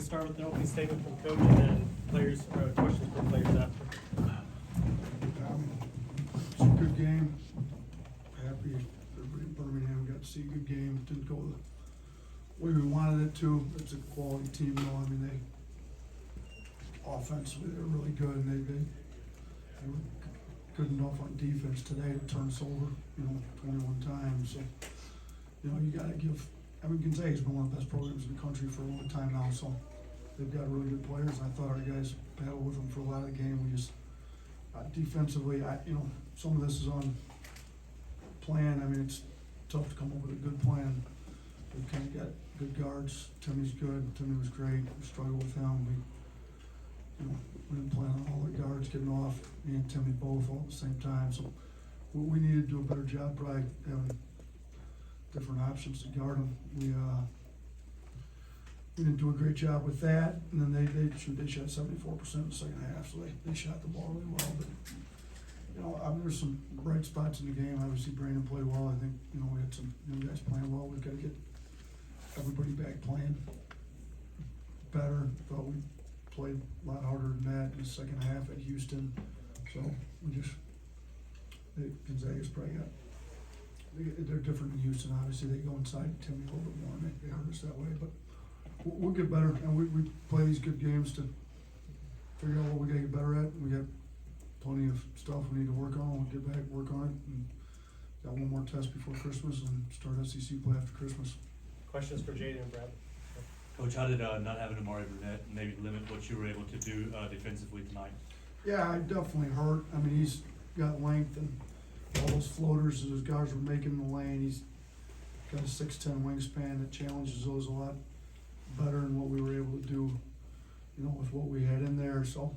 start with an opening statement from coach and then players, questions from players after. It's a good game. Happy everybody in Birmingham got to see a good game. Didn't go the way we wanted it to. It's a quality team though. I mean, offensively they're really good, and they were good enough on defense today to turn us over, 21 times. So, you gotta give, Gonzaga's been one of the best programs in the country for a long time now, so they've got really good players, and I thought our guys battled with them for a lot of the game. We just, defensively, some of this is on plan. It's tough to come up with a good plan. We've kind of got good guards. Timmy's good. Timmy was great. We struggled with him. We didn't plan on all the guards getting off, me and Timmy both all at the same time. So we needed to do a better job probably having different options to guard them. We didn't do a great job with that, and then they shot 74% in the second half, so they shot the ball really well. But there's some bright spots in the game. Obviously, Brandon played well. I think we had some young guys playing well. We've got to get everybody back playing better. Thought we played a lot harder than that in the second half at Houston. So Gonzaga's probably they're different in Houston. Obviously, they go inside Timmy a little bit more, and they hurt us that way. But we'll get better, and we play these good games to figure out what we got to get better at. We got plenty of stuff we need to work on. We'll get back, work on it, and got one more test before Christmas and start SEC play after Christmas. Questions for Jaden and Bradley? Coach, how did not having Amari Burnett maybe limit what you were able to do defensively tonight? Yeah, it definitely hurt. He's got length, and all those floaters that those guys were making in the lane. He's got a 6'10" wingspan that challenges those a lot better than what we were able to do, with what we had in there. So,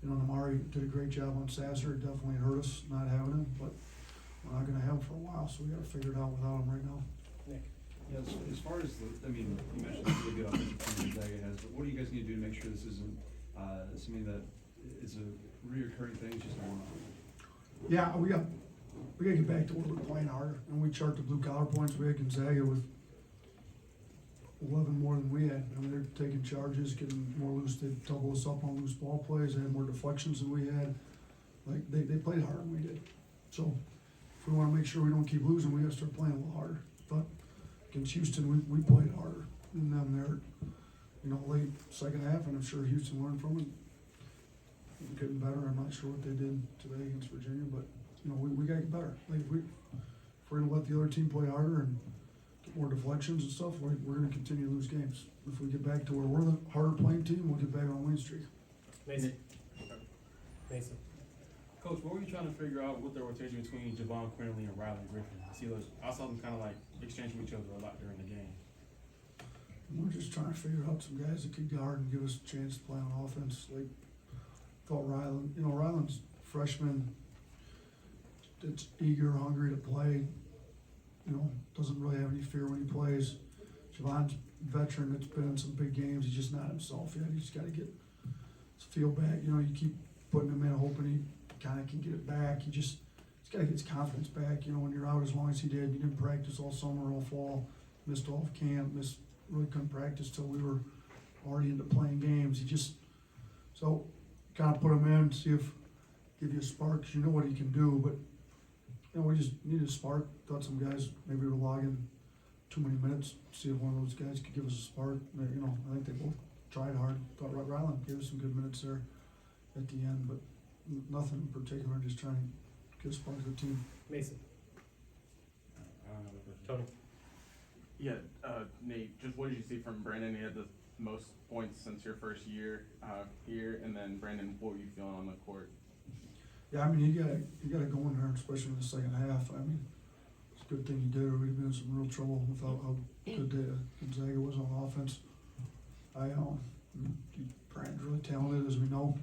Amari did a great job on Sasser. It definitely hurt us not having him, but we're not going to have him for a while, so we got to figure it out without him right now. Nick? Yeah, so as far as you mentioned the really good offensive team Gonzaga has, but what do you guys need to do to make sure this isn't something that is a reoccurring thing, it's just a one-off? Yeah, we got to get back to where we're playing harder, and we chart the blue collar points. We had Gonzaga with 11 more than we had. They're taking charges, getting more loose. They double us up on loose ball plays. They had more deflections than we had. They played harder than we did. So if we want to make sure we don't keep losing, we got to start playing a little harder. But against Houston, we played harder than them there. Late second half, and I'm sure Houston learned from it. Getting better. I'm not sure what they did today against Virginia, but we got to get better. If we're going to let the other team play harder and get more deflections and stuff, we're going to continue to lose games. If we get back to where we're the harder playing team, we'll get back on a win streak. Mason? Coach, what were you trying to figure out with the rotation between Javon Quinley and Riley Griffin? I saw them kind of exchanging each other a lot during the game. We're just trying to figure out some guys that could guard and give us a chance to play on offense. Thought Ryland, Ryland's freshman that's eager, hungry to play, doesn't really have any fear when he plays. Javon's veteran that's been in some big games. He's just not himself yet. He's got to get his feel back. You keep putting him in, hoping he kind of can get it back. He's got to get his confidence back. When you're out as long as he did, you didn't practice all summer, all fall, missed all of camp, really couldn't practice till we were already into playing games. So kind of put him in, give you a spark, 'cause you know what he can do, but we just needed a spark. Thought some guys maybe were logging too many minutes, see if one of those guys could give us a spark. I think they both tried hard. Thought Ryland gave us some good minutes there at the end, but nothing in particular, just trying to get a spark to the team. Mason? I don't know the question. Tony? Yeah, Nate, just what did you see from Brandon? He had the most points since your first year here, and then Brandon, what were you feeling on the court? Yeah, you gotta go in there, especially in the second half. It's a good thing you did, or we'd have been in some real trouble without how good Gonzaga was on offense. Brandon's really talented, as we know.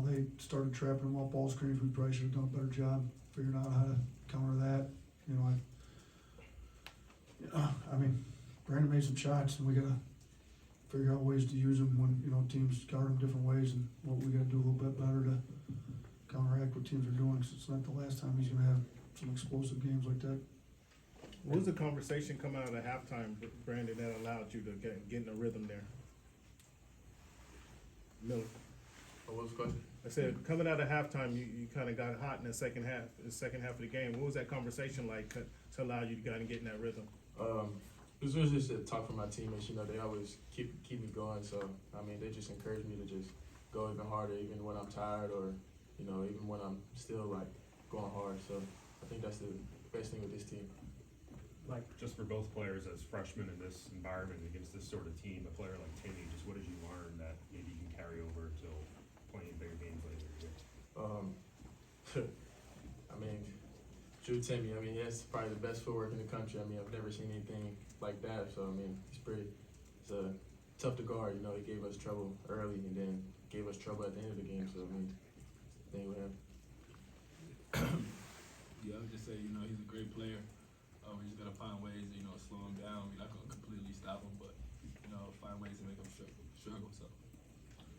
They started trapping him off ball screens. We probably should have done a better job figuring out how to counter that. Brandon made some shots, and we gotta figure out ways to use them when teams guard them different ways, and what we gotta do a little bit better to counteract what teams are doing. Cause it's not the last time he's gonna have some explosive games like that. What was the conversation coming out of halftime, Brandon, that allowed you to get in a rhythm there? Miller. What was the question? I said, coming out of halftime, you kind of got hot in the second half of the game. What was that conversation like to allow you to kind of get in that rhythm? It was really just a talk from my teammates. You know, they always keep me going. So I mean, they just encourage me to just go even harder, even when I'm tired, or you know, even when I'm still like going hard. So I think that's the best thing with this team. Like, just for both players as freshmen in this environment against this sort of team, a player like Timmy, just what did you learn that maybe you can carry over to playing bigger games later? I mean, Drew Timmy, I mean, he has probably the best footwork in the country. I mean, I've never seen anything like that. So, I mean, he's tough to guard. You know, he gave us trouble early and then gave us trouble at the end of the game. So, I mean, thing with him. Yeah, I would just say, you know, he's a great player. We just gotta find ways, you know, slow him down. We're not gonna completely stop him, but, you know, find ways to make him struggle, so.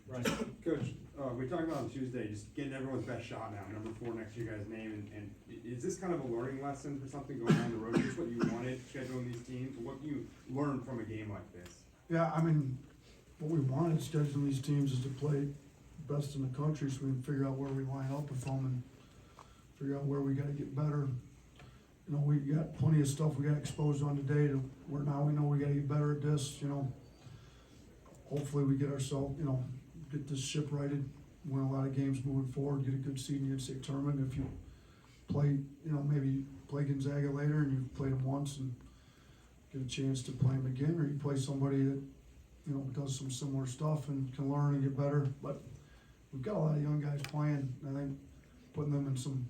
Right. Coach, we talked about on Tuesday, just getting everyone's best shot now, number 4 next to your guys' name, and is this kind of a learning lesson for something going on the road? Is this what you wanted, scheduling these teams? What can you learn from a game like this? Yeah, I mean, what we wanted scheduling these teams is to play best in the country so we can figure out where we line up with them and figure out where we gotta get better. You know, we got plenty of stuff we got exposed on today to where now we know we gotta get better at this, you know. Hopefully we get ourselves, you know, get this ship righted, win a lot of games moving forward, get a good seed in the NCAA tournament. If you play, you know, maybe play Gonzaga later and you've played them once and get a chance to play them again, or you play somebody that, you know, does some similar stuff and can learn and get better. But we've got a lot of young guys playing, and I think putting them in some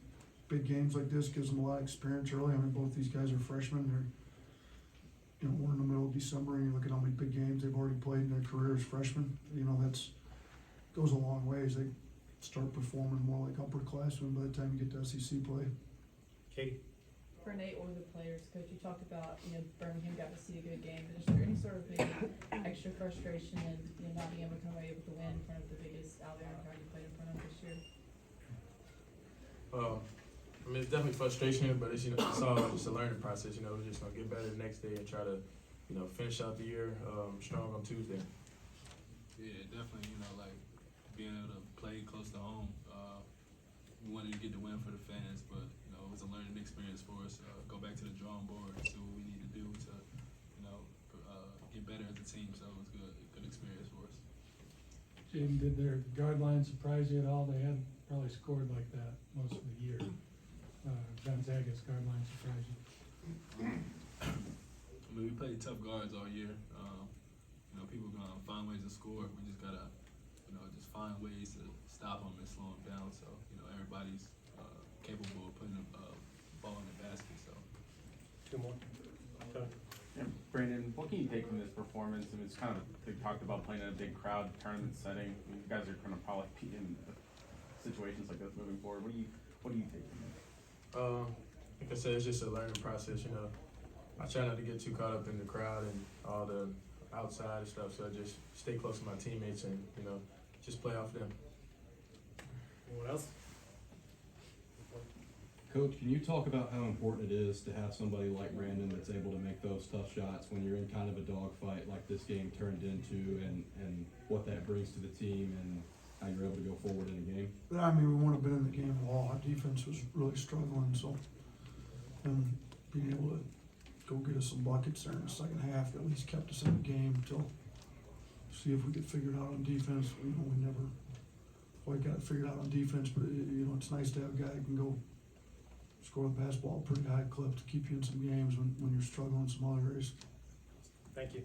big games like this gives them a lot of experience early. I mean, both these guys are freshmen. They're, you know, we're in the middle of December, and you look at how many big games they've already played in their career as freshmen. You know, goes a long ways. They start performing more like upperclassmen by the time you get to SEC play. Katie? For Nate or the players, Coach, you talked about, you know, Birmingham got to see a good game, but is there any sort of maybe extra frustration in, you know, not being able to come away with the win in front of the biggest Alabama crowd you played in front of this year? I mean, it's definitely frustration, but it's, you know, it's all just a learning process. You know, we're just gonna get better the next day and try to, you know, finish out the year strong on Tuesday. Yeah, definitely, you know, like, being able to play close to home. We wanted to get the win for the fans, but, you know, it was a learning experience for us. Go back to the drawing board and see what we need to do to, you know, get better as a team, so it was good experience for us. Jaden, did their guard line surprise you at all? They hadn't probably scored like that most of the year. Gonzaga's guard line surprised you? I mean, we played tough guards all year. You know, people are gonna find ways to score. We just gotta, you know, just find ways to stop them and slow them down. So, you know, everybody's capable of putting the ball in the basket. So. 2 more. Coach? And Brandon, what can you take from this performance? I mean, it's kind of, they talked about playing in a big crowd tournament setting. I mean, you guys are going to probably be in situations like this moving forward. What do you take from it? Like I said, it's just a learning process. You know, I try not to get too caught up in the crowd and all the outside stuff. So I just stay close to my teammates and, you know, just play off them. Anyone else? Coach, can you talk about how important it is to have somebody like Brandon that's able to make those tough shots when you're in kind of a dogfight like this game turned into, and what that brings to the team and how you're able to go forward in a game? But I mean, we wouldn't have been in the game at all. Our defense was really struggling, so being able to go get us some buckets there in the second half at least kept us in the game until see if we could figure it out on defense. You know, we never quite got it figured out on defense, but you know, it's nice to have a guy who can go score the basketball pretty high clip to keep you in some games when you're struggling in some other areas. Thank you.